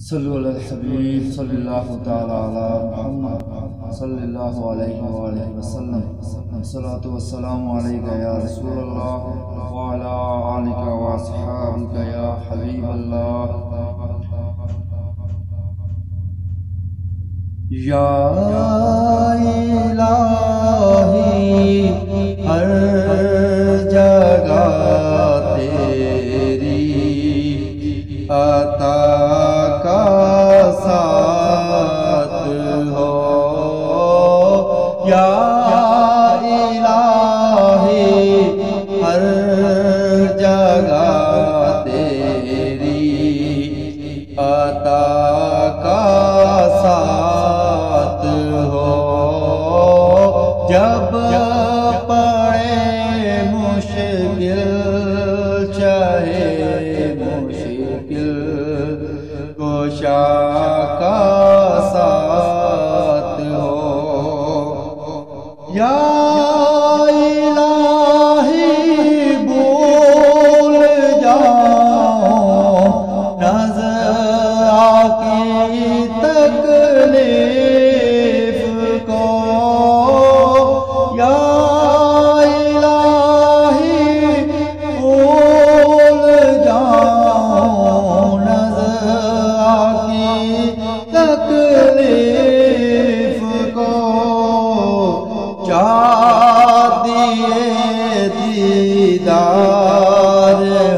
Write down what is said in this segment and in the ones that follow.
صلو علی الحبیب صلی اللہ تعالی علی محمد صلی اللہ علیہ وآلہ وسلم الصلاۃ والسلام علیک یا رسول اللہ وعلی آلک واصحابک یا حبیب اللہ۔ یا الہی ہر جگہ تیری عطا کا ساتھ ہو، یا الہی ہر جگہ تیری عطا کا ساتھ ہو، جب پڑے مشکل چاہے مشکل کوشا کا ساتھ ہو، یا الہی بھول جاؤں نظر کی تکلیف کو، یا الہی بھول جاؤں نظر کی تکلیف کو، چاہ دیے دیدار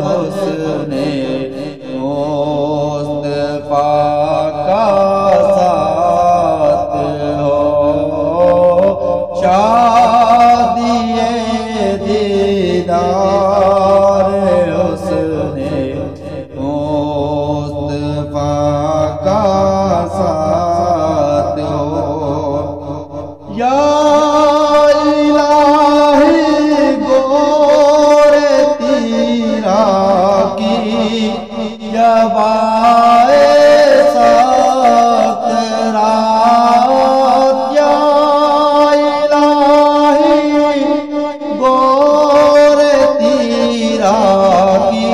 حسن مصطفیٰ کا ساتھ ہو، چاہ دیے دیدار حسن مصطفیٰ کا ساتھ ہو، یا الہی گور تیرا کی جب آئے سخت رات، یا الہی گور تیرا کی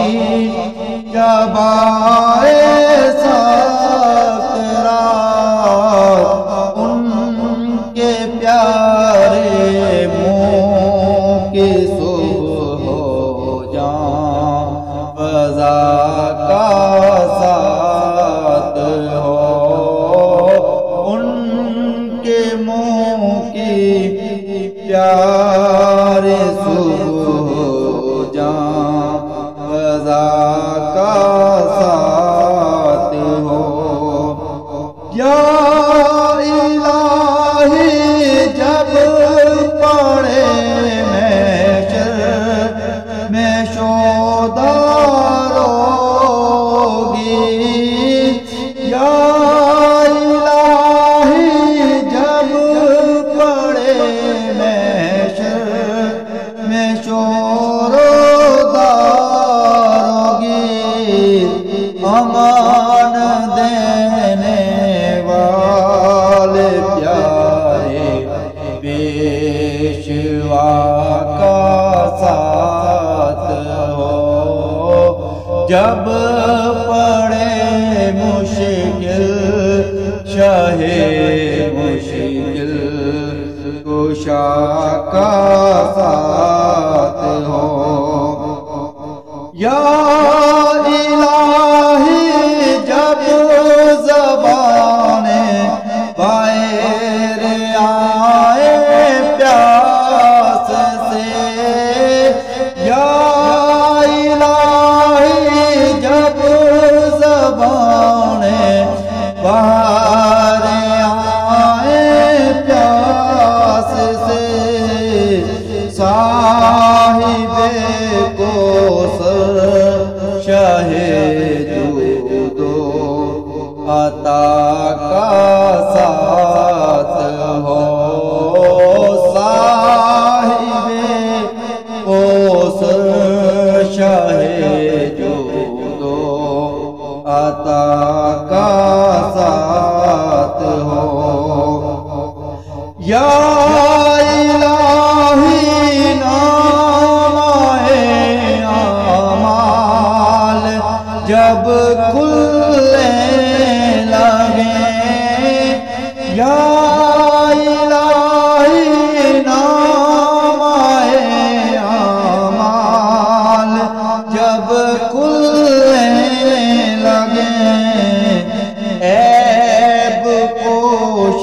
جب آئے سخت رات، ان کے پیارے منہ کی صبح ہو جان فضا کا ساتھ ہو، ان کے منہ کی پیارے صبح ہو جان فضا کا ساتھ ہو، یا الہی جب پڑے محشر میں شوداروگی، یا الہی جب پڑے محشر میں شوداروگی، امان دینے والے پیارے پیشوا کا ساتھ ہو، جب پڑے مشکل چاہے مشکل کوشا کا ساتھ ہو، یا الہی جب زبانیں باہر آئے پیاس سے، یا الہی جب زبانیں باہر آئے پیاس سے، صاحب کوثر شاہ جود و عطا کا ساتھ ہو، صاحب کوثر شاہ جود و عطا کا ساتھ ہو، یا الہی نامہ اعمال جب کھلنے لگے یا الہی نام اعمال جب کھلنے لگے عیب پوش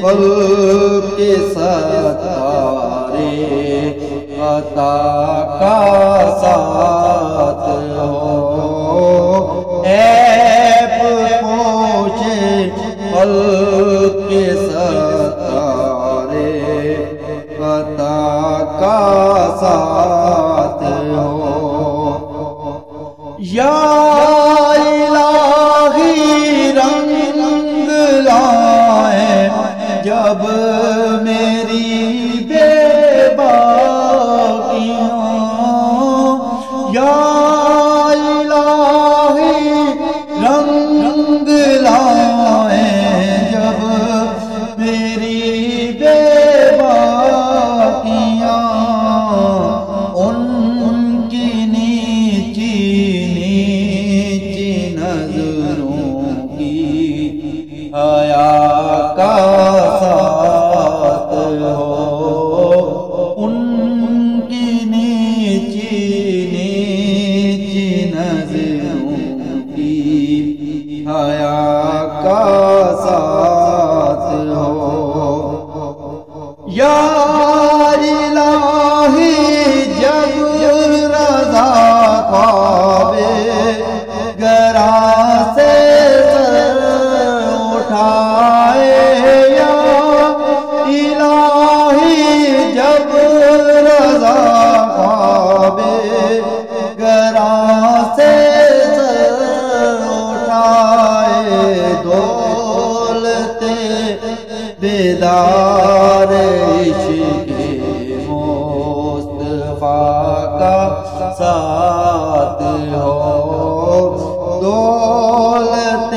قلب کے ستارے عطا کا ساتھ ہو عیب پوش قلب کے ستارے عطا کا ساتھ ہو یا الہی رنگ لائے جب میری بے باکیاں یا الہی رنگ لائے جب میری بے باکیاں ان کی نیچی نیچی نظروں کی حیا کا ساتھ ہو ان کی نیچی نیچی نظروں کی حیا کا ساتھ ہو یا الہی جب رضا خواب گرا سے سر اٹھائے یا الہی جب رضا خواب گرا سے سر اٹھائے دولت بیدار عشق مصطفیٰ کا ساتھ ہو دولت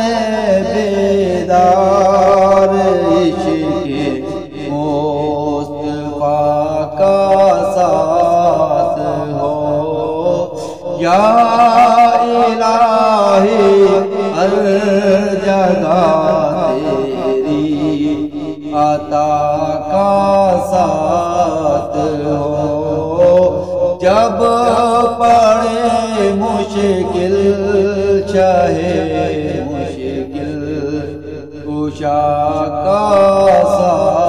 بیدار عشق مصطفیٰ کا ساتھ ہو یا الہی ہر جگہ تیری عطا کا ساتھ ہو جب پڑے مشکل چاہے مشکل کشا کا ساتھ